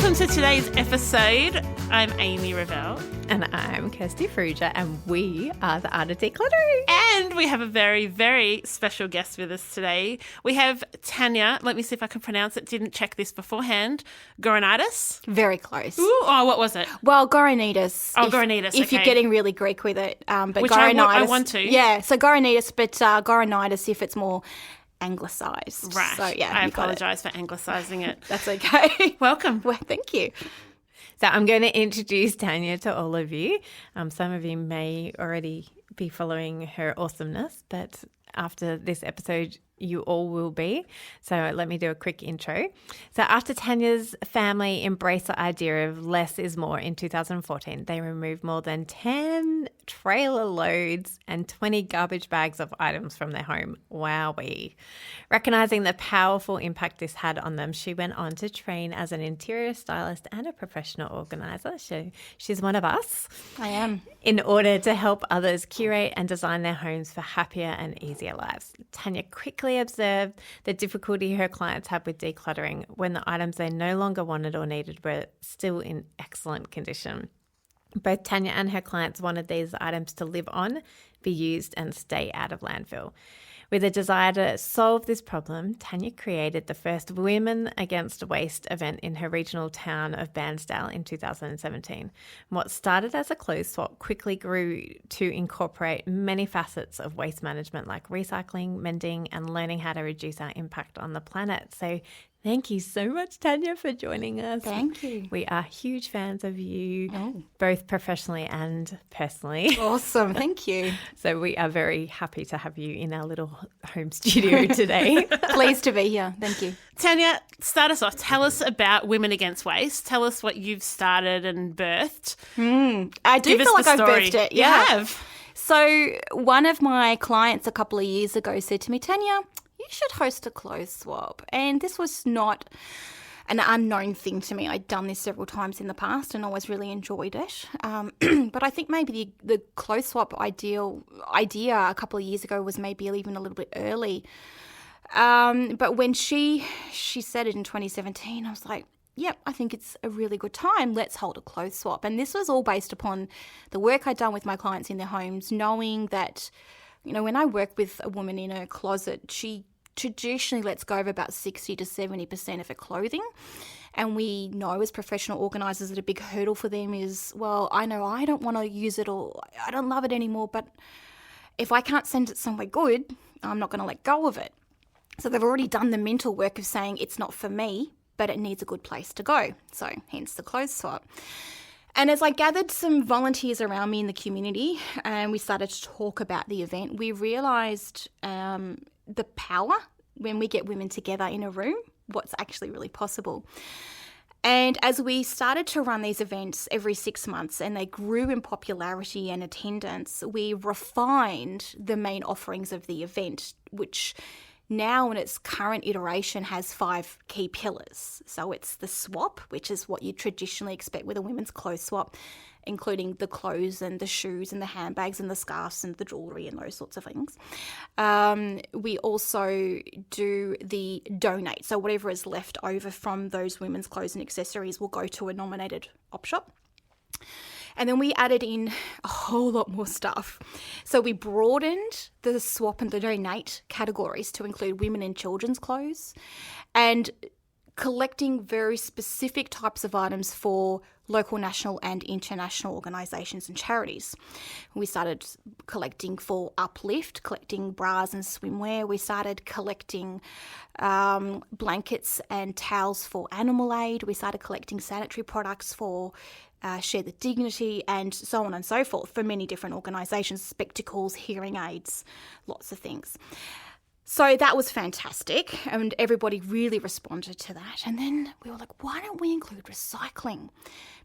Welcome to today's episode. I'm Amy Revell. And I'm Kirsty Fruja, and we are the Art of Decluttering. And we have a very, very special guest with us today. We have Tania, let me see if I can pronounce it, didn't check this beforehand, Goranitis. Very close. Ooh, oh, what was it? Well, Goranitis. Goranitis, If you're getting really Greek with it. But Which Goranitis. I want to. Yeah, so Goranitis, but Goranitis if it's more anglicised. Right. So, yeah, I apologise for anglicising it. That's okay. Welcome. Well, thank you. So I'm going to introduce Tania to all of you. Some of you may already be following her awesomeness, but after this episode, you all will be. So let me do a quick intro. So after Tania's family embraced the idea of less is more in 2014, they removed more than 10 trailer loads and 20 garbage bags of items from their home. Wowee. Recognizing the powerful impact this had on them, she went on to train as an interior stylist and a professional organizer. She's one of us. I am. In order to help others curate and design their homes for happier and easier lives. Tania quickly observed the difficulty her clients had with decluttering when the items they no longer wanted or needed were still in excellent condition. Both Tania and her clients wanted these items to live on, be used, and stay out of landfill. With a desire to solve this problem, Tania created the first Women Against Waste event in her regional town of Bairnsdale in 2017. What started as a clothes swap quickly grew to incorporate many facets of waste management like recycling, mending, and learning how to reduce our impact on the planet. So thank you so much, Tania, for joining us. Thank you. We are huge fans of you, both professionally and personally. Awesome. Thank you. So we are very happy to have you in our little home studio today. Pleased to be here. Thank you. Tania, start us off. Tell us about Women Against Waste. Tell us what you've started and birthed. I do Give feel us like the I've story. birthed it. You Yeah. have. So one of my clients a couple of years ago said to me, Tania, you should host a clothes swap. And this was not an unknown thing to me. I'd done this several times in the past and always really enjoyed it. But I think maybe the clothes swap idea a couple of years ago was maybe even a little bit early. But when she said it in 2017, I was like, yep, I think it's a really good time. Let's hold a clothes swap. And this was all based upon the work I'd done with my clients in their homes, knowing that, you know, when I work with a woman in her closet, she traditionally lets go of about 60 to 70% of her clothing. And we know as professional organisers that a big hurdle for them is, well, I know I don't want to use it or I don't love it anymore, but if I can't send it somewhere good, I'm not going to let go of it. So they've already done the mental work of saying it's not for me, but it needs a good place to go. So hence the clothes swap. And as I gathered some volunteers around me in the community and we started to talk about the event, we realised the power when we get women together in a room, what's actually really possible. And as we started to run these events every 6 months and they grew in popularity and attendance, we refined the main offerings of the event, which now in its current iteration has 5 key pillars. So it's the swap, which is what you traditionally expect with a women's clothes swap, including the clothes and the shoes and the handbags and the scarves and the jewellery and those sorts of things. We also do the donate. So whatever is left over from those women's clothes and accessories will go to a nominated op shop. And then we added in a whole lot more stuff. So we broadened the swap and the donate categories to include women and children's clothes and collecting very specific types of items for local, national and international organisations and charities. We started collecting for Uplift, collecting bras and swimwear. We started collecting blankets and towels for Animal Aid. We started collecting sanitary products for Share the Dignity and so on and so forth for many different organisations, spectacles, hearing aids, lots of things. So that was fantastic and everybody really responded to that. And then we were like, why don't we include recycling?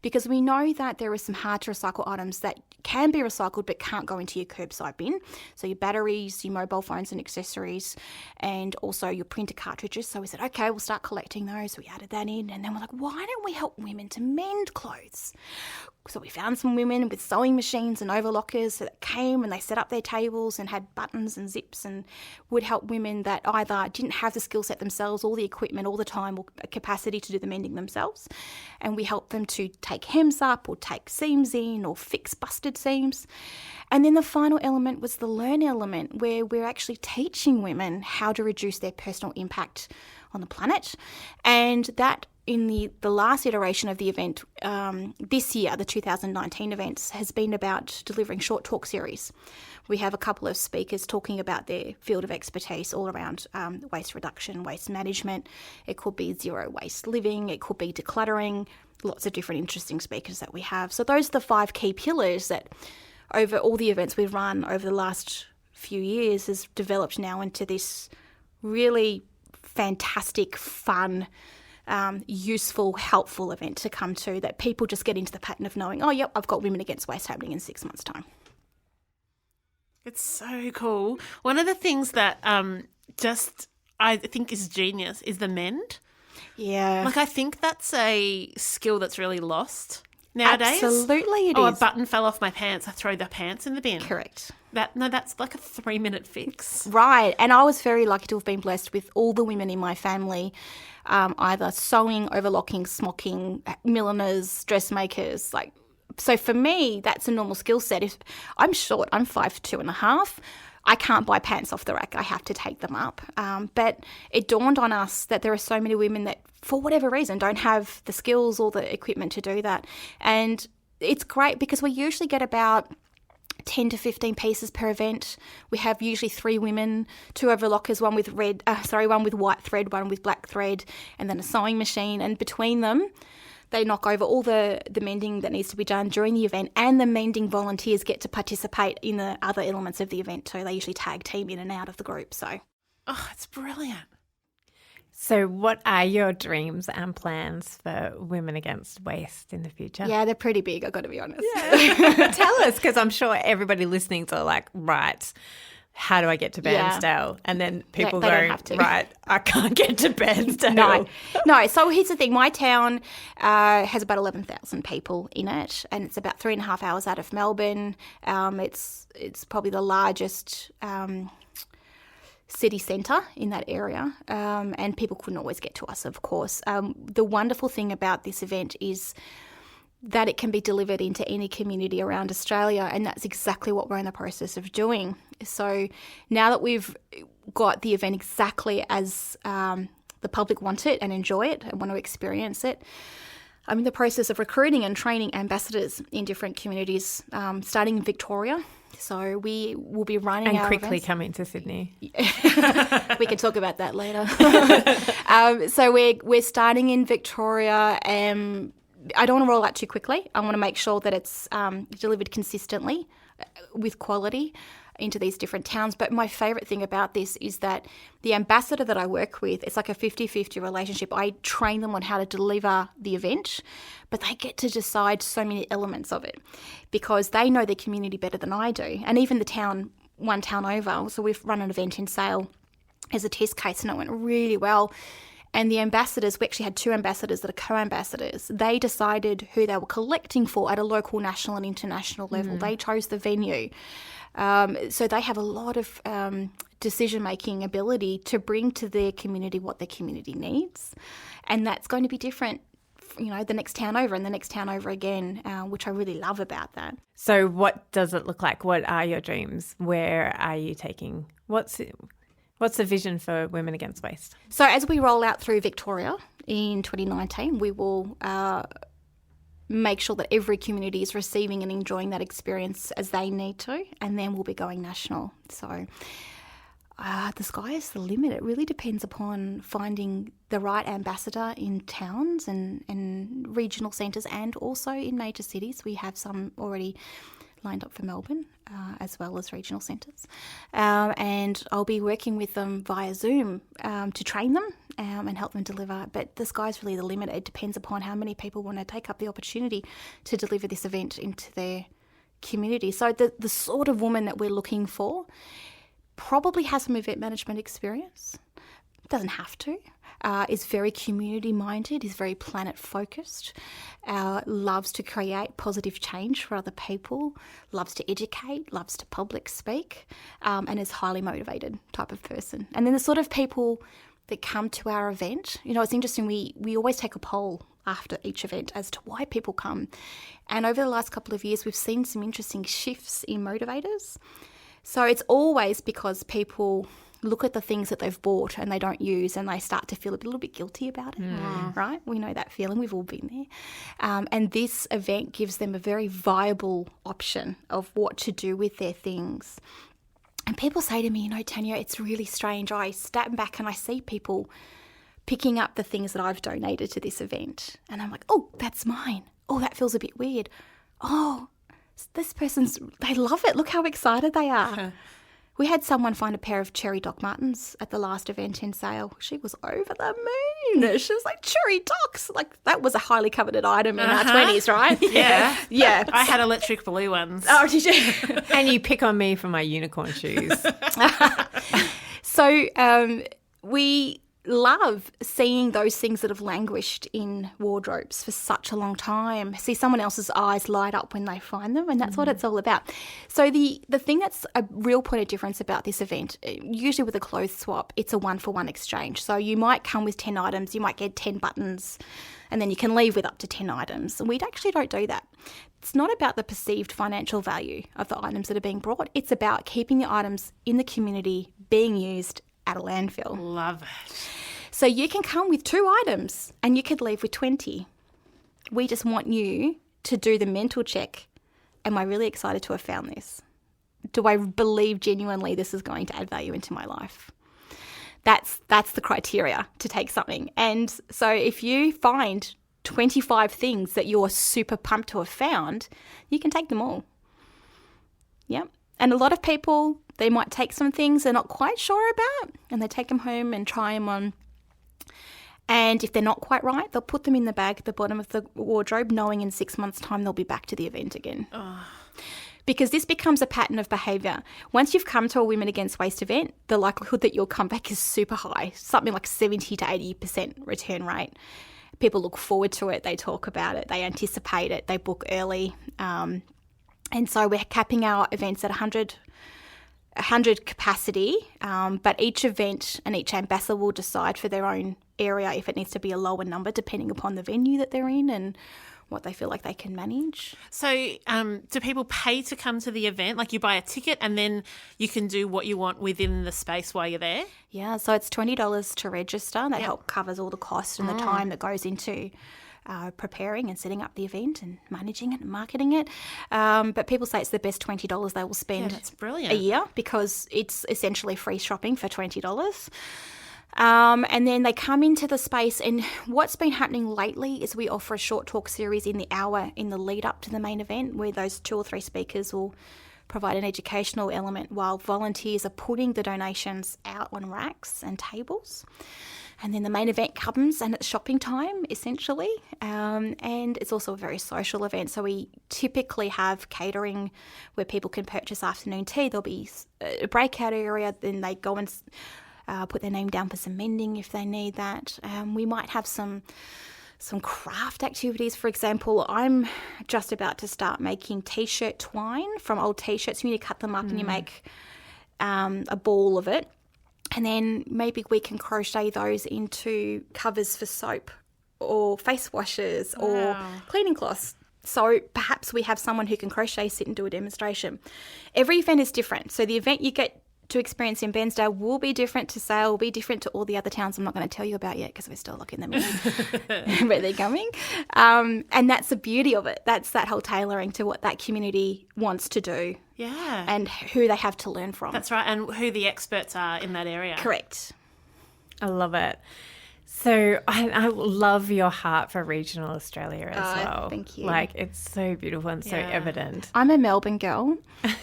Because we know that there are some hard to recycle items that can be recycled but can't go into your curbside bin. So your batteries, your mobile phones and accessories, and also your printer cartridges. So we said, okay, we'll start collecting those. So we added that in. And then we're like, why don't we help women to mend clothes? So we found some women with sewing machines and overlockers that came and they set up their tables and had buttons and zips and would help women women that either didn't have the skill set themselves or the equipment or the time or capacity to do the mending themselves. And we help them to take hems up or take seams in or fix busted seams. And then the final element was the learn element, where we're actually teaching women how to reduce their personal impact on the planet. And that, in the last iteration of the event this year, the 2019 events, has been about delivering short talk series. We have a couple of speakers talking about their field of expertise all around waste reduction, waste management. It could be zero waste living, it could be decluttering, lots of different interesting speakers that we have. So those are the 5 key pillars that over all the events we've run over the last few years has developed now into this really fantastic, fun, useful, helpful event to come to, that people just get into the pattern of knowing, oh, yep, I've got Women Against Waste happening in 6 months' time. It's so cool. One of the things that I think is genius is the mend. Yeah. Like, I think that's a skill that's really lost nowadays. Absolutely it is. Oh, a button fell off my pants. I throw the pants in the bin. Correct. That's like a 3-minute fix. Right. And I was very lucky to have been blessed with all the women in my family, either sewing, overlocking, smocking, milliners, dressmakers. So for me, that's a normal skill set. If I'm short, I'm 5'2.5". I can't buy pants off the rack. I have to take them up. But it dawned on us that there are so many women that, for whatever reason, don't have the skills or the equipment to do that. And it's great because we usually get about 10 to 15 pieces per event. We have usually 3 women, 2 overlockers, one with white thread, one with black thread, and then a sewing machine. And between them, they knock over all the mending that needs to be done during the event, and the mending volunteers get to participate in the other elements of the event too. They usually tag team in and out of the group. So, it's brilliant. So what are your dreams and plans for Women Against Waste in the future? Yeah, they're pretty big, I've got to be honest. Yeah. Tell us, because I'm sure everybody listening to like, right, how do I get to Bairnsdale? And then people they don't have to. Right, I can't get to Bairnsdale. No. So here's the thing. My town has about 11,000 people in it, and it's about 3.5 hours out of Melbourne. It's probably the largest city centre in that area, and people couldn't always get to us, of course. The wonderful thing about this event is that it can be delivered into any community around Australia, and that's exactly what we're in the process of doing. So now that we've got the event exactly as the public want it and enjoy it and want to experience it, I'm in the process of recruiting and training ambassadors in different communities, starting in Victoria. So we will be running and our quickly events. coming to Sydney. We can talk about that later. So we're starting in Victoria. I don't want to roll out too quickly. I want to make sure that it's delivered consistently with quality into these different towns. But my favourite thing about this is that the ambassador that I work with, it's like a 50-50 relationship. I train them on how to deliver the event, but they get to decide so many elements of it because they know their community better than I do. And even one town over, so we've run an event in Sale as a test case and it went really well. And the ambassadors, we actually had 2 ambassadors that are co-ambassadors. They decided who they were collecting for at a local, national and international level. They chose the venue. So they have a lot of decision-making ability to bring to their community what their community needs. And that's going to be different, the next town over and the next town over again, which I really love about that. So what does it look like? What are your dreams? Where are you taking? What's the vision for Women Against Waste? So as we roll out through Victoria in 2019, we will make sure that every community is receiving and enjoying that experience as they need to, and then we'll be going national. So the sky is the limit. It really depends upon finding the right ambassador in towns and regional centres and also in major cities. We have some already lined up for Melbourne as well as regional centres. And I'll be working with them via Zoom to train them and help them deliver. But the sky's really the limit. It depends upon how many people want to take up the opportunity to deliver this event into their community. So the sort of woman that we're looking for probably has some event management experience. Doesn't have to. is very community-minded, is very planet-focused, loves to create positive change for other people, loves to educate, loves to public speak, and is highly motivated type of person. And then the sort of people that come to our event, it's interesting, we always take a poll after each event as to why people come. And over the last couple of years, we've seen some interesting shifts in motivators. So it's always because people look at the things that they've bought and they don't use and they start to feel a little bit guilty about it, right? We know that feeling. We've all been there. And this event gives them a very viable option of what to do with their things. And people say to me, Tania, it's really strange. I step back and I see people picking up the things that I've donated to this event. And I'm like, oh, that's mine. Oh, that feels a bit weird. Oh, this they love it. Look how excited they are. We had someone find a pair of cherry Doc Martens at the last event in sale. She was over the moon. She was like, cherry Docs. Like, that was a highly coveted item in our 20s, right? Yeah. Yeah. I had electric blue ones. Oh, did you? And you pick on me for my unicorn shoes. So we love seeing those things that have languished in wardrobes for such a long time. See someone else's eyes light up when they find them, and that's what it's all about. So the thing that's a real point of difference about this event, usually with a clothes swap, it's a 1-for-1 exchange. So you might come with 10 items, you might get 10 buttons, and then you can leave with up to 10 items. And we actually don't do that. It's not about the perceived financial value of the items that are being brought. It's about keeping the items in the community being used at a landfill. Love it. So you can come with 2 items and you could leave with 20. We just want you to do the mental check. Am I really excited to have found this? Do I believe genuinely this is going to add value into my life? That's the criteria to take something. And so if you find 25 things that you're super pumped to have found, you can take them all. Yep. And a lot of people, they might take some things they're not quite sure about and they take them home and try them on. And if they're not quite right, they'll put them in the bag at the bottom of the wardrobe, knowing in 6 months' time they'll be back to the event again. Oh. Because this becomes a pattern of behaviour. Once you've come to a Women Against Waste event, the likelihood that you'll come back is super high, something like 70 to 80% return rate. People look forward to it, they talk about it, they anticipate it, they book early. And so we're capping our events at 100 capacity, but each event and each ambassador will decide for their own area if it needs to be a lower number depending upon the venue that they're in and what they feel like they can manage. So do people pay to come to the event? Like you buy a ticket and then you can do what you want within the space while you're there? Yeah, so it's $20 to register. That help covers all the costs and the time that goes into preparing and setting up the event and managing it and marketing it. But people say it's the best $20 they will spend that's brilliant. a year because it's essentially free shopping for $20. And then they come into the space, and what's been happening lately is we offer a short talk series in the hour in the lead up to the main event where those 2 or 3 speakers will provide an educational element while volunteers are putting the donations out on racks and tables. And then the main event comes and it's shopping time, essentially. And it's also a very social event. So we typically have catering where people can purchase afternoon tea. There'll be a breakout area. Then they go and put their name down for some mending if they need that. We might have some craft activities. For example, I'm just about to start making T-shirt twine from old T-shirts. You need to cut them up and you make a ball of it. And then maybe we can crochet those into covers for soap or face washes or cleaning cloths. So perhaps we have someone who can crochet, sit and do a demonstration. Every event is different. So the event you get to experience in Bairnsdale will be different to Sale, will be different to all the other towns I'm not going to tell you about yet because we're still looking them in where they're coming. And that's the beauty of it. That's that whole tailoring to what that community wants to do. Yeah. And who they have to learn from. That's right, and who the experts are in that area. Correct. I love it. So I love your heart for regional Australia as well. Thank you. Like, it's so beautiful and so evident. I'm a Melbourne girl,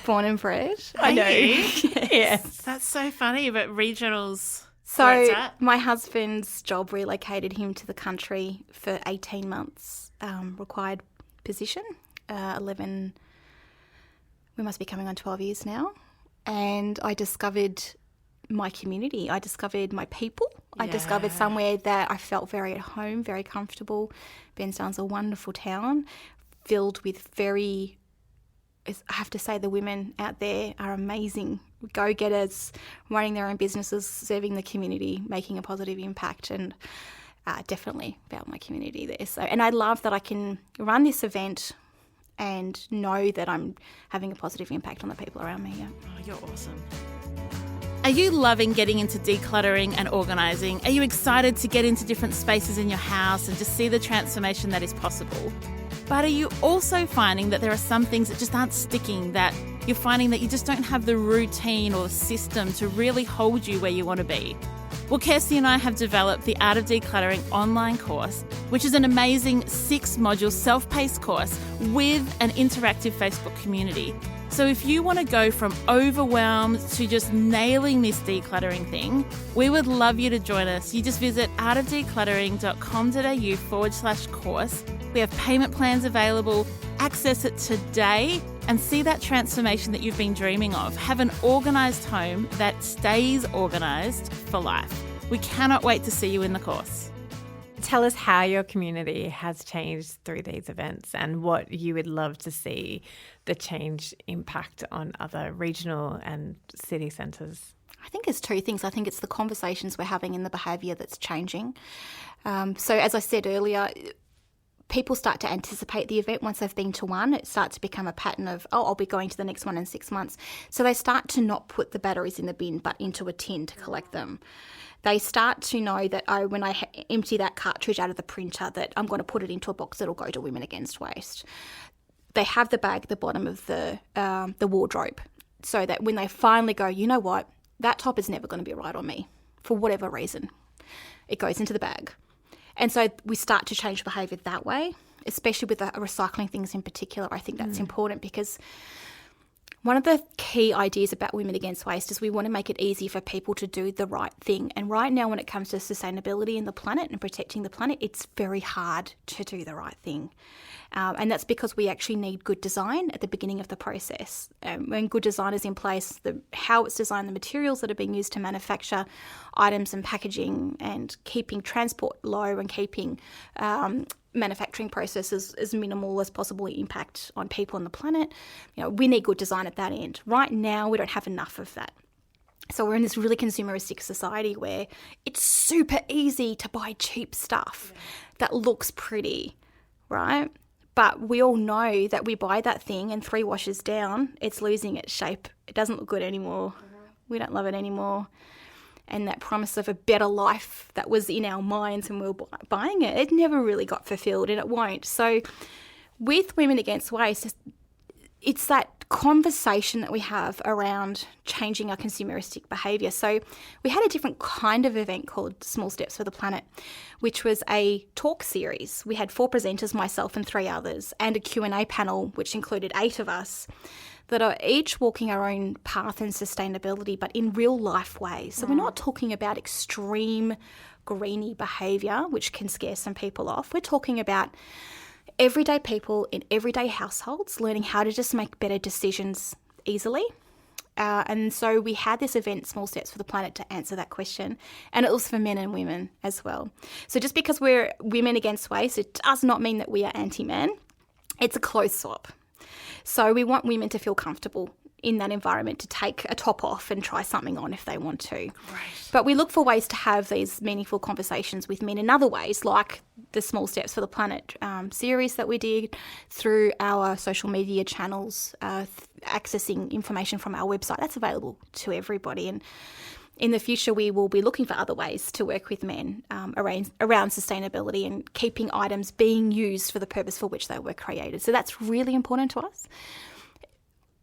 born and bred. I know. Yes. That's so funny, but regionals... So my husband's job relocated him to the country for 18 months, required position, 11... We must be coming on 12 years now. And I discovered my community. I discovered my people I discovered somewhere that I felt very at home, very comfortable. Benstown's a wonderful town filled with I have to say the women out there are amazing go-getters, running their own businesses, serving the community, making a positive impact, and definitely about my community there. So, and I love that I can run this event and know that I'm having a positive impact on the people around me. Yeah. Oh, you're awesome. Are you loving getting into decluttering and organising? Are you excited to get into different spaces in your house and just see the transformation that is possible? But are you also finding that there are some things that just aren't sticking, that you're finding that you just don't have the routine or system to really hold you where you want to be? Well, Kirsty and I have developed the Art of Decluttering online course, which is an amazing 6-module self-paced course with an interactive Facebook community. So if you want to go from overwhelmed to just nailing this decluttering thing, we would love you to join us. You just visit artofdecluttering.com.au/course. We have payment plans available. Access it today and see that transformation that you've been dreaming of. Have an organised home that stays organised for life. We cannot wait to see you in the course. Tell us how your community has changed through these events and what you would love to see the change impact on other regional and city centres. I think it's 2 things. I think it's the conversations we're having and the behaviour that's changing. So as I said earlier, people start to anticipate the event once they've been to one. It starts to become a pattern of, I'll be going to the next one in 6 months. So they start to not put the batteries in the bin but into a tin to collect them. They start to know that, when I empty that cartridge out of the printer, that I'm going to put it into a box that'll go to Women Against Waste. They have the bag at the bottom of the wardrobe, so that when they finally go, you know what, that top is never going to be right on me for whatever reason, it goes into the bag. And so we start to change behaviour that way, especially with the recycling things in particular. I think that's important, because one of the key ideas about Women Against Waste is we want to make it easy for people to do the right thing. And right now, when it comes to sustainability and the planet and protecting the planet, it's very hard to do the right thing. And that's because we actually need good design at the beginning of the process. When good design is in place, how it's designed, the materials that are being used to manufacture items and packaging, and keeping transport low and keeping manufacturing processes as minimal as possible impact on people and the planet. We need good design at that end. Right now, we don't have enough of that. So we're in this really consumeristic society where it's super easy to buy cheap stuff that looks pretty, right? But we all know that we buy that thing and 3 washes down, it's losing its shape. It doesn't look good anymore. We don't love it anymore. And that promise of a better life that was in our minds when we were buying it, it never really got fulfilled, and it won't. So with Women Against Waste, it's that conversation that we have around changing our consumeristic behaviour. So we had a different kind of event called Small Steps for the Planet, which was a talk series. We had 4 presenters, myself and 3 others, and a Q&A panel, which included 8 of us, that are each walking our own path in sustainability, but in real life ways. So we're not talking about extreme greeny behaviour, which can scare some people off. We're talking about everyday people in everyday households learning how to just make better decisions easily. And so we had this event, Small Steps for the Planet, to answer that question. And it was for men and women as well. So just because we're Women Against Waste, it does not mean that we are anti-men. It's a clothes swap. So we want women to feel comfortable in that environment, to take a top off and try something on if they want to. Right. But we look for ways to have these meaningful conversations with men in other ways, like the Small Steps for the Planet series that we did, through our social media channels, accessing information from our website. That's available to everybody. And in the future, we will be looking for other ways to work with men around sustainability and keeping items being used for the purpose for which they were created. So that's really important to us.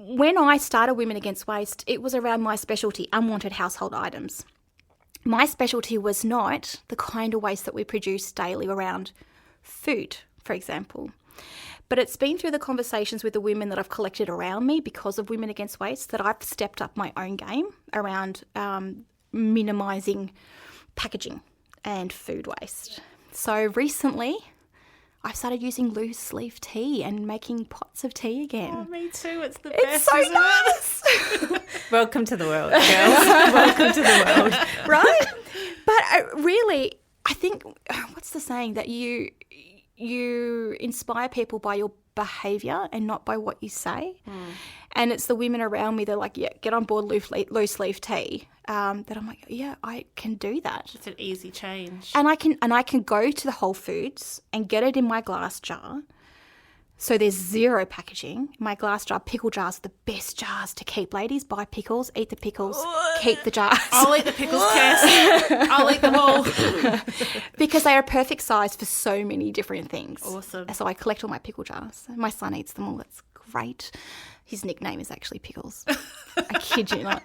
When I started Women Against Waste, it was around my specialty, unwanted household items. My specialty was not the kind of waste that we produce daily around food, for example. But it's been through the conversations with the women that I've collected around me because of Women Against Waste that I've stepped up my own game around minimising packaging and food waste. So recently, I've started using loose leaf tea and making pots of tea again. Oh, me too. It's the It's best, so isn't nice. Welcome to the world, girls. Welcome to the world. Right? really, I think, what's the saying, that you inspire people by your behaviour and not by what you say. And it's the women around me, they're like, yeah, get on board loose sleeve tea. That I'm like, yeah, I can do that. It's an easy change. And I can go to the Whole Foods and get it in my glass jar. So there's zero packaging. My glass jar, pickle jars are the best jars to keep. Ladies, buy pickles, eat the pickles, keep the jars. I'll eat the pickles, Kirst. I'll eat them all. Because they are a perfect size for so many different things. Awesome. So I collect all my pickle jars. My son eats them all. That's great. His nickname is actually Pickles. I kid you not.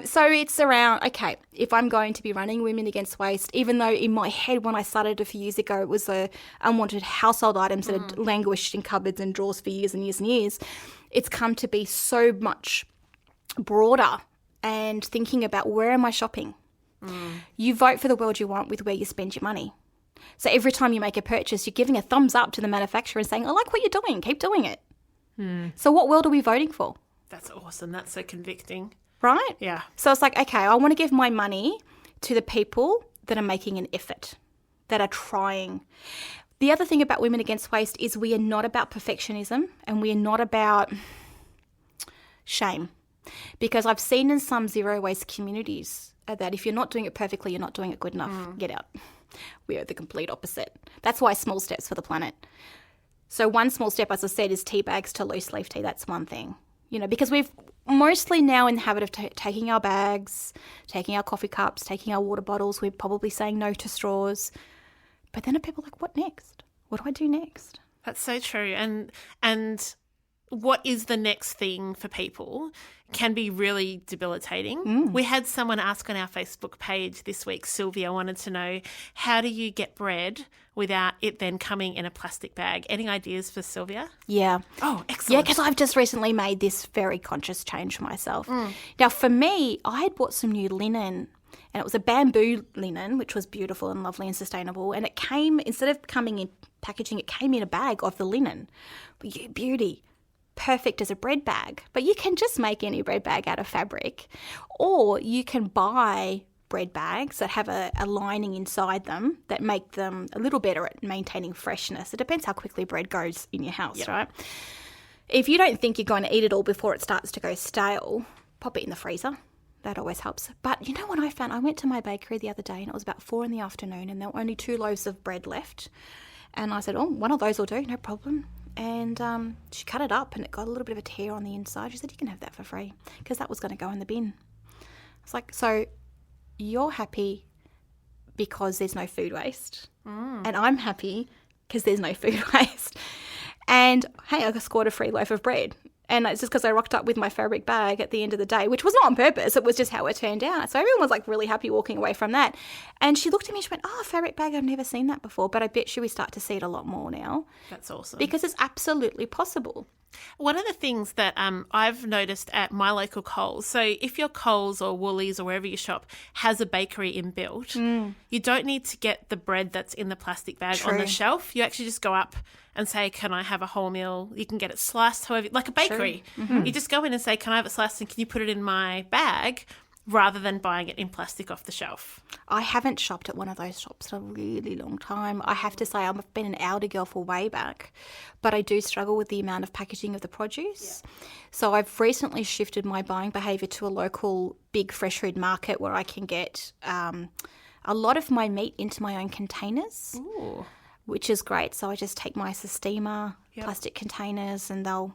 So it's around, okay, if I'm going to be running Women Against Waste, even though in my head when I started a few years ago, it was the unwanted household items that had languished in cupboards and drawers for years and years and years, it's come to be so much broader and thinking about where am I shopping? You vote for the world you want with where you spend your money. So every time you make a purchase, you're giving a thumbs up to the manufacturer and saying, I like what you're doing, keep doing it. So what world are we voting for? That's awesome. That's so convicting. Right? Yeah. So it's like, okay, I want to give my money to the people that are making an effort, that are trying. The other thing about Women Against Waste is we are not about perfectionism and we are not about shame. Because I've seen in some zero waste communities that if you're not doing it perfectly, you're not doing it good enough. Get out. We are the complete opposite. That's why small steps for the planet. So one small step, as I said, is tea bags to loose leaf tea. That's one thing. Because we've mostly now in the habit of taking our bags, taking our coffee cups, taking our water bottles. We're probably saying no to straws. But then are people like, what next? What do I do next? That's so true. And what is the next thing for people can be really debilitating. We had someone ask on our Facebook page this week, Sylvia wanted to know, how do you get bread without it then coming in a plastic bag? Any ideas for Sylvia? Yeah. Oh, excellent. Yeah, because I've just recently made this very conscious change for myself. Now, for me, I had bought some new linen, and it was a bamboo linen, which was beautiful and lovely and sustainable. And it came, instead of coming in packaging, it came in a bag of the linen. Beauty. Perfect as a bread bag. But you can just make any bread bag out of fabric. Or you can buy bread bags that have a lining inside them that make them a little better at maintaining freshness. It depends how quickly bread goes in your house, right? If you don't think you're going to eat it all before it starts to go stale, pop it in the freezer. That always helps. But you know what I found? I went to my bakery the other day and it was about 4 p.m. and there were only 2 loaves of bread left. And I said, oh, one of those will do, no problem. And she cut it up and it got a little bit of a tear on the inside. She said, you can have that for free, because that was going to go in the bin. I was like, so you're happy because there's no food waste, and I'm happy because there's no food waste. And hey, I scored a free loaf of bread. And it's just because I rocked up with my fabric bag at the end of the day, which was not on purpose. It was just how it turned out. So everyone was like really happy walking away from that. And she looked at me and she went, oh, fabric bag, I've never seen that before. But I bet you we start to see it a lot more now. That's awesome. Because it's absolutely possible. One of the things that I've noticed at my local Coles, so if your Coles or Woolies or wherever you shop has a bakery inbuilt, you don't need to get the bread that's in the plastic bag on the shelf. You actually just go up and say, can I have a wholemeal? You can get it sliced, however, like a bakery. You just go in and say, can I have it sliced and can you put it in my bag, rather than buying it in plastic off the shelf. I haven't shopped at one of those shops in a really long time. I have to say I've been an Aldi girl for way back, but I do struggle with the amount of packaging of the produce. Yeah. So I've recently shifted my buying behaviour to a local big fresh food market where I can get a lot of my meat into my own containers. Ooh. Which is great. So I just take my Sistema plastic containers and they'll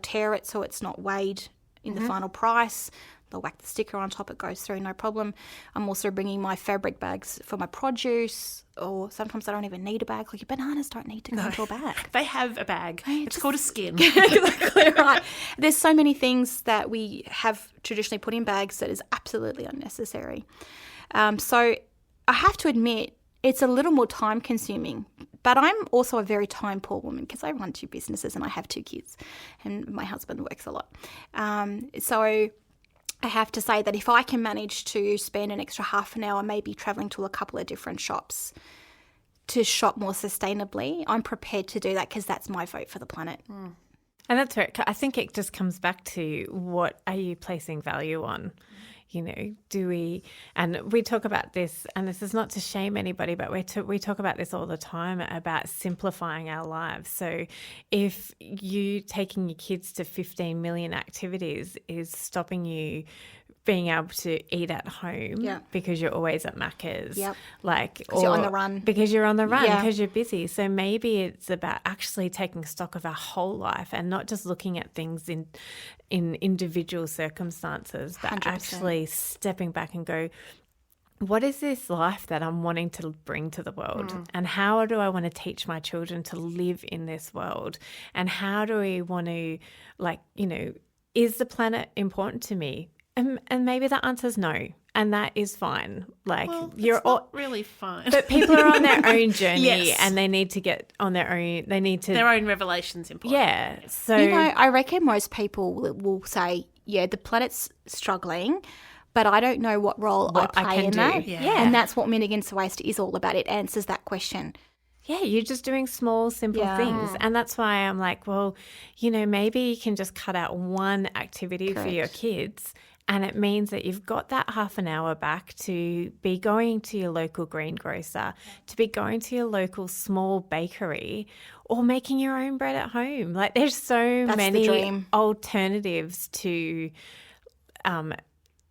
tear it so it's not weighed in the final price. They'll whack the sticker on top, it goes through, no problem. I'm also bringing my fabric bags for my produce, or sometimes I don't even need a bag. Like your bananas don't need to go into a bag. They have a bag. It's called a skin. Exactly right. There's so many things that we have traditionally put in bags that is absolutely unnecessary. So I have to admit, it's a little more time consuming, but I'm also a very time poor woman because I run 2 businesses and I have 2 kids and my husband works a lot. So I have to say that if I can manage to spend an extra half an hour maybe travelling to a couple of different shops to shop more sustainably, I'm prepared to do that because that's my vote for the planet. And that's right. I think it just comes back to what are you placing value on? do we, and we talk about this, and this is not to shame anybody, but we talk about this all the time about simplifying our lives. So if you taking your kids to 15 million activities is stopping you being able to eat at home because you're always at Macca's. Yep. Or you're on the run. Because you're on the run, because you're busy. So maybe it's about actually taking stock of our whole life and not just looking at things in individual circumstances, but 100%. actually stepping back and go, what is this life that I'm wanting to bring to the world? And how do I want to teach my children to live in this world? And how do we want to, is the planet important to me? And maybe the answer is no, and that is fine. Not really fine. But people are on their own journey, Yes. and they need to get on their own. They need to Their own revelations important. Yeah. So I reckon most people will say, the planet's struggling, but I don't know what role I play can in do. that. Yeah. And that's what Men Against Waste is all about. It answers that question. yeah, you're just doing small, simple things, and that's why I'm like, well, maybe you can just cut out one activity for your kids. And it means that you've got that half an hour back to be going to your local greengrocer, to be going to your local small bakery, or making your own bread at home. There's so That's many the dream. alternatives to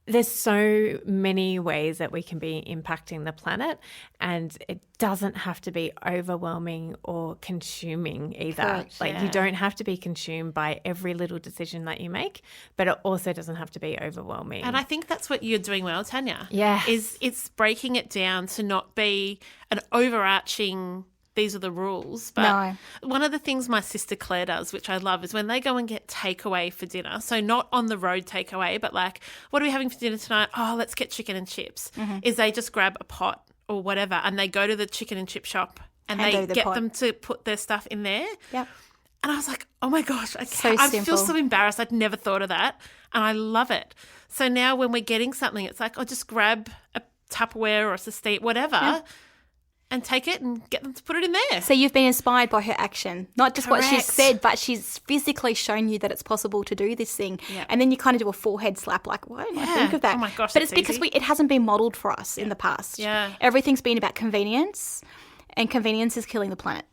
there's so many ways that we can be impacting the planet, and it doesn't have to be overwhelming or consuming either. Correct, You don't have to be consumed by every little decision that you make, but it also doesn't have to be overwhelming. And I think that's what you're doing well, Tanya. Yes. It's breaking it down to not be an overarching, these are the rules. But No. one of the things my sister Claire does, which I love, is when they go and get takeaway for dinner. So not on the road takeaway, but what are we having for dinner tonight? Oh, let's get chicken and chips. Is they just grab a pot or whatever, and they go to the chicken and chip shop and Hand they over the get pot. them to put their stuff in there. Yep. And I was like, oh my gosh, I simple. feel so embarrassed. I'd never thought of that. And I love it. So now when we're getting something, it's like, just grab a Tupperware or a Sistine, whatever, and take it and get them to put it in there. So you've been inspired by her action, not just what she's Correct. said, but she's physically shown you that it's possible to do this thing. Yeah. And then you kind of do a forehead slap, like, why didn't I think of that? Oh my gosh, but it's that's because easy. it hasn't been modelled for us in the past. Yeah. Everything's been about convenience, and convenience is killing the planet.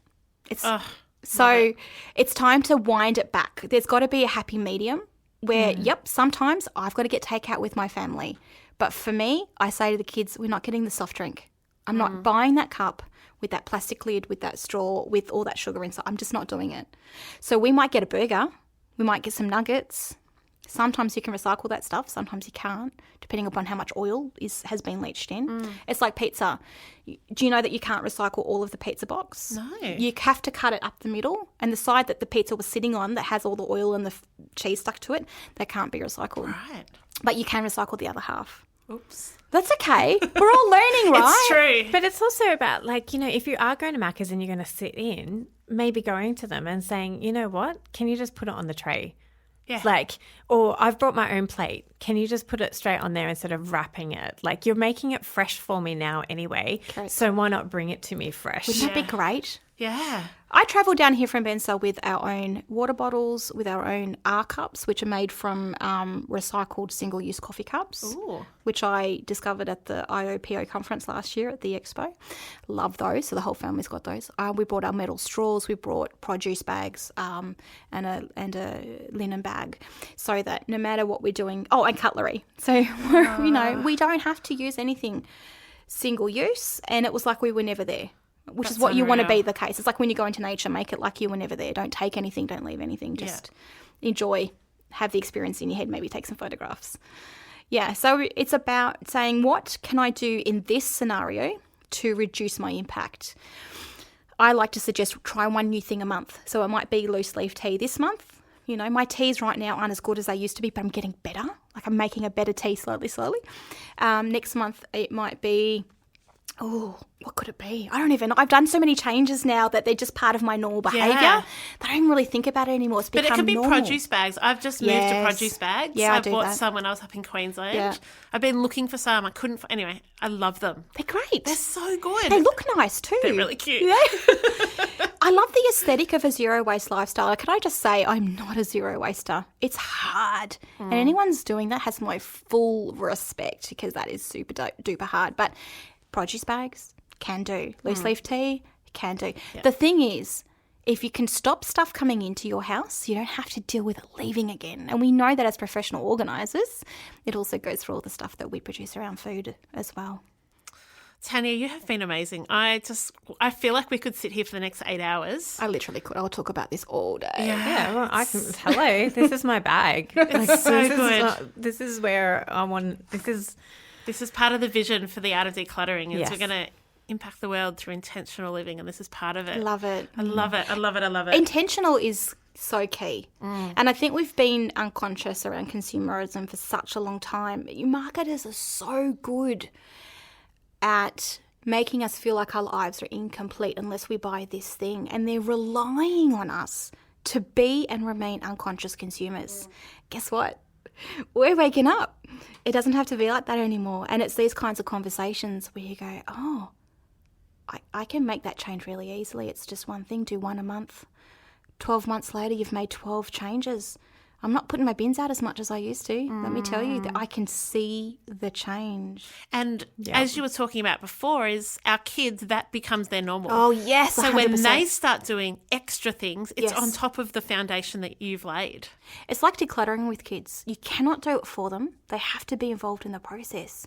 Ugh, So it's time to wind it back. There's got to be a happy medium where, sometimes I've got to get takeout with my family. But for me, I say to the kids, we're not getting the soft drink. I'm not buying that cup with that plastic lid, with that straw, with all that sugar inside. I'm just not doing it. So we might get a burger. We might get some nuggets. Sometimes you can recycle that stuff. Sometimes you can't, depending upon how much oil has been leached in. It's like pizza. Do you know that you can't recycle all of the pizza box? No. You have to cut it up the middle, and the side that the pizza was sitting on that has all the oil and the cheese stuck to it, that can't be recycled. right. But you can recycle the other half. Oops. That's okay. We're all learning, right? It's true. But it's also about if you are going to Macca's and you're going to sit in, maybe going to them and saying, you know what, can you just put it on the tray? Yeah. Or I've brought my own plate. Can you just put it straight on there instead of wrapping it? You're making it fresh for me now anyway. Correct. So why not bring it to me fresh? Wouldn't that be great? Yeah. I travel down here from Bensall with our own water bottles, with our own R cups, which are made from recycled single-use coffee cups, Ooh. which I discovered at the IOPO conference last year at the expo. Love those. So the whole family's got those. We brought our metal straws. We brought produce bags and a linen bag, so that no matter what we're doing, and cutlery. So we don't have to use anything single-use. And it was like we were never there. Which That's is what you want to unreal. be the case. It's like when you go into nature, make it like you were never there. Don't take anything, don't leave anything. Just enjoy, have the experience in your head, maybe take some photographs. Yeah, so it's about saying, what can I do in this scenario to reduce my impact? I like to suggest try one new thing a month. So it might be loose leaf tea this month. My teas right now aren't as good as they used to be, but I'm getting better. I'm making a better tea slowly. Next month it might be... what could it be? I don't even know. I've done so many changes now that they're just part of my normal behaviour that I don't even really think about it anymore. It's become But it could be normal. produce bags. I've just moved to produce bags. Yeah, I I do bought that. some when I was up in Queensland. Yeah. I've been looking for some. I couldn't. Anyway, I love them. They're great. They're so good. They look nice too. They're really cute. Yeah. I love the aesthetic of a zero waste lifestyle. Can I just say I'm not a zero waster? It's hard. And anyone's doing that has my full respect because that is super duper hard. But produce bags, can do. Loose leaf tea, can do. Yeah. The thing is, if you can stop stuff coming into your house, you don't have to deal with it leaving again. And we know that as professional organisers, it also goes for all the stuff that we produce around food as well. Tania, you have been amazing. I feel like we could sit here for the next 8 hours. I literally could. I'll talk about this all day. Yeah, well, hello, this is my bag. It's so good. This is where I want, this is part of the vision for the Art of Decluttering. Yes. We're going to impact the world through intentional living, and this is part of it. Love it. I love it. I love it. I love it. Intentional is so key. And I think we've been unconscious around consumerism for such a long time. Marketers are so good at making us feel like our lives are incomplete unless we buy this thing. And they're relying on us to be and remain unconscious consumers. Guess what? We're waking up. It doesn't have to be like that anymore. And it's these kinds of conversations where you go, oh, I can make that change really easily. It's just one thing, do one a month. 12 months later, you've made 12 changes. I'm not putting my bins out as much as I used to. Let me tell you that I can see the change. And as you were talking about before, is our kids, that becomes their normal. Oh, yes, 100%. So when they start doing extra things, it's on top of the foundation that you've laid. It's like decluttering with kids. You cannot do it for them. They have to be involved in the process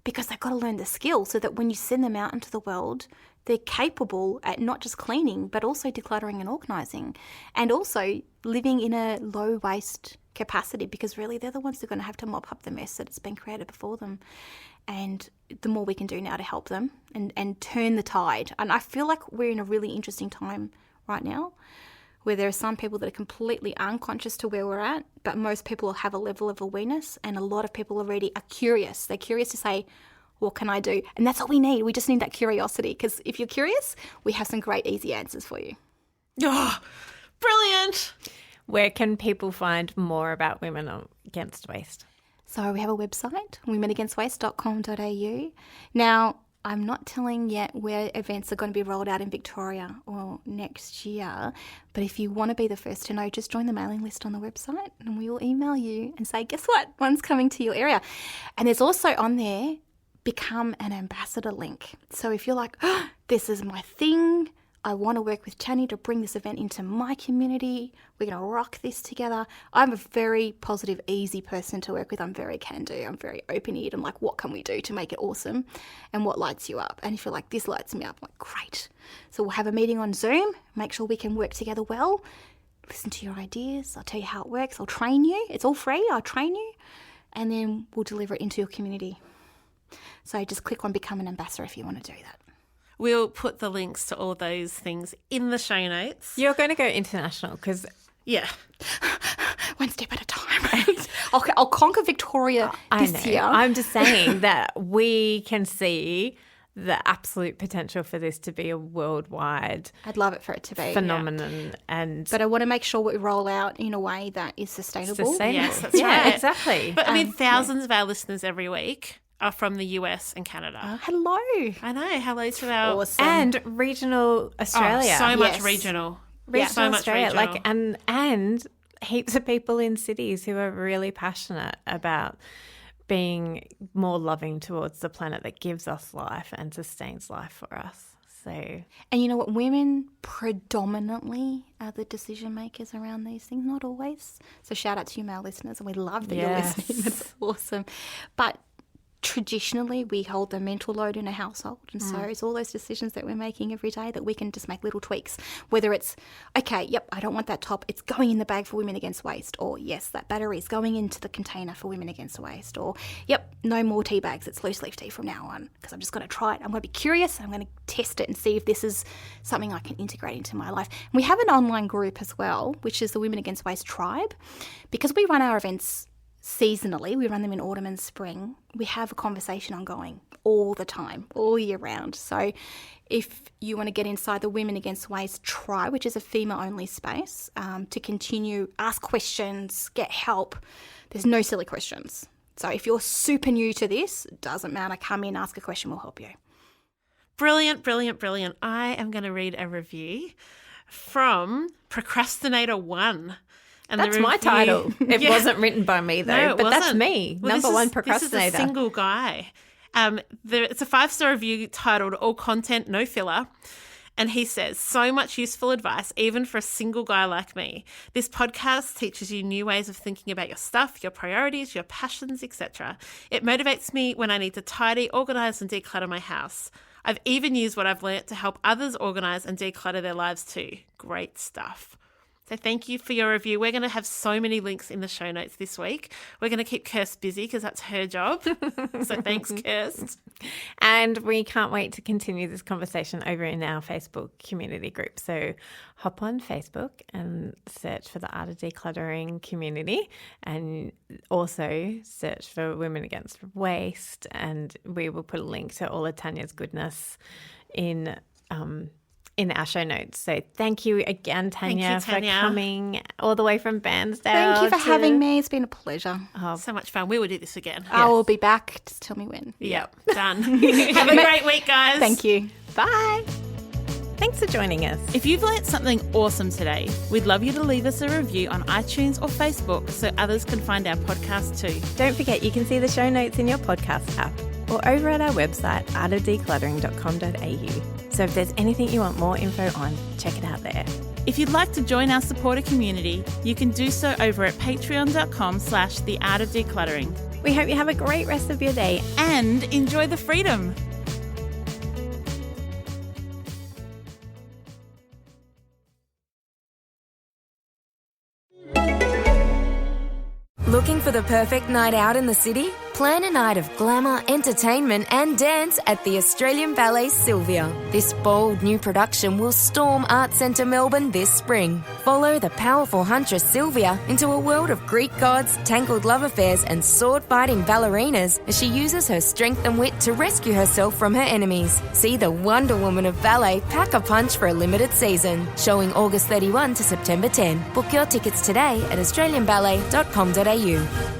because they've got to learn the skill so that when you send them out into the world, they're capable at not just cleaning, but also decluttering and organising, and also living in a low waste capacity, because really they're the ones that are going to have to mop up the mess that has been created before them. And the more we can do now to help them and turn the tide. And I feel like we're in a really interesting time right now where there are some people that are completely unconscious to where we're at, but most people have a level of awareness, and a lot of people already are curious. They're curious to say, what can I do? And that's all we need. We just need that curiosity, because if you're curious, we have some great easy answers for you. Oh, brilliant. Where can people find more about Women Against Waste? So we have a website, womenagainstwaste.com.au. Now, I'm not telling yet where events are going to be rolled out in Victoria or next year, but if you want to be the first to know, just join the mailing list on the website and we will email you and say, guess what? One's coming to your area. And there's also on there, become an ambassador link. So if you're like, oh, this is my thing, I want to work with Tania to bring this event into my community, we're going to rock this together. I'm a very positive, easy person to work with. I'm very can-do. I'm very open-eared. I'm like, what can we do to make it awesome? And what lights you up? And if you're like, this lights me up, I'm like, great. So we'll have a meeting on Zoom, make sure we can work together well, listen to your ideas. I'll tell you how it works. I'll train you. It's all free. I'll train you. And then we'll deliver it into your community. So just click on Become an Ambassador if you want to do that. We'll put the links to all those things in the show notes. You're going to go international because... Yeah. One step at a time. I'll conquer Victoria this year. I'm just saying that we can see the absolute potential for this to be a worldwide... I'd love it for it to be. ...phenomenon. Yeah. But I want to make sure we roll out in a way that is sustainable. Yes, that's right. Yeah, exactly. But I mean, thousands of our listeners every week are from the US and Canada. Hello. I know. Hello to our... Awesome. And regional Australia. Oh, so much regional. So much Australia. Regional. And heaps of people in cities who are really passionate about being more loving towards the planet that gives us life and sustains life for us. So, and you know what? Women predominantly are the decision makers around these things, not always. So shout out to you male listeners, and we love that you're listening. That's awesome. But traditionally we hold the mental load in a household, and so it's all those decisions that we're making every day that we can just make little tweaks, whether it's okay, yep, I don't want that top, it's going in the bag for Women Against Waste, or yes, that battery is going into the container for Women Against Waste, or yep, no more tea bags, it's loose leaf tea from now on, because I'm just going to try it, I'm going to be curious, I'm going to test it and see if this is something I can integrate into my life. And we have an online group as well, which is the Women Against Waste tribe, because we run our events seasonally, we run them in autumn and spring. We have a conversation ongoing all the time, all year round. So if you want to get inside the Women Against Waste tribe, which is a female-only space, to continue, ask questions, get help, there's no silly questions. So if you're super new to this, it doesn't matter. Come in, ask a question, we'll help you. Brilliant, brilliant, brilliant. I am going to read a review from Procrastinator 1. And That's my title. It wasn't written by me, though, No, it but wasn't. that's me, Well, number one procrastinator. This is a single guy. It's a 5-star review titled All Content, No Filler. And he says, so much useful advice, even for a single guy like me. This podcast teaches you new ways of thinking about your stuff, your priorities, your passions, etc. It motivates me when I need to tidy, organise and declutter my house. I've even used what I've learnt to help others organise and declutter their lives too. Great stuff. So thank you for your review. We're going to have so many links in the show notes this week. We're going to keep Kirst busy because that's her job. So thanks, Kirst. And we can't wait to continue this conversation over in our Facebook community group. So hop on Facebook and search for the Art of Decluttering community, and also search for Women Against Waste. And we will put a link to all of Tania's goodness in our show notes. So thank you again, Tania, for coming all the way from Bairnsdale. Thank you for having me. It's been a pleasure. Oh, so much fun. We will do this again. I will be back. Just tell me when. Yep, done. Have a great week, guys. Thank you. Bye. Thanks for joining us. If you've learnt something awesome today, we'd love you to leave us a review on iTunes or Facebook so others can find our podcast too. Don't forget you can see the show notes in your podcast app or over at our website, artofdecluttering.com.au. So if there's anything you want more info on, check it out there. If you'd like to join our supporter community, you can do so over at patreon.com/theartofdecluttering. We hope you have a great rest of your day and enjoy the freedom. Looking for the perfect night out in the city? Plan a night of glamour, entertainment and dance at the Australian Ballet's Sylvia. This bold new production will storm Arts Centre Melbourne this spring. Follow the powerful huntress Sylvia into a world of Greek gods, tangled love affairs and sword-fighting ballerinas as she uses her strength and wit to rescue herself from her enemies. See the Wonder Woman of ballet pack a punch for a limited season. Showing August 31 to September 10. Book your tickets today at australianballet.com.au.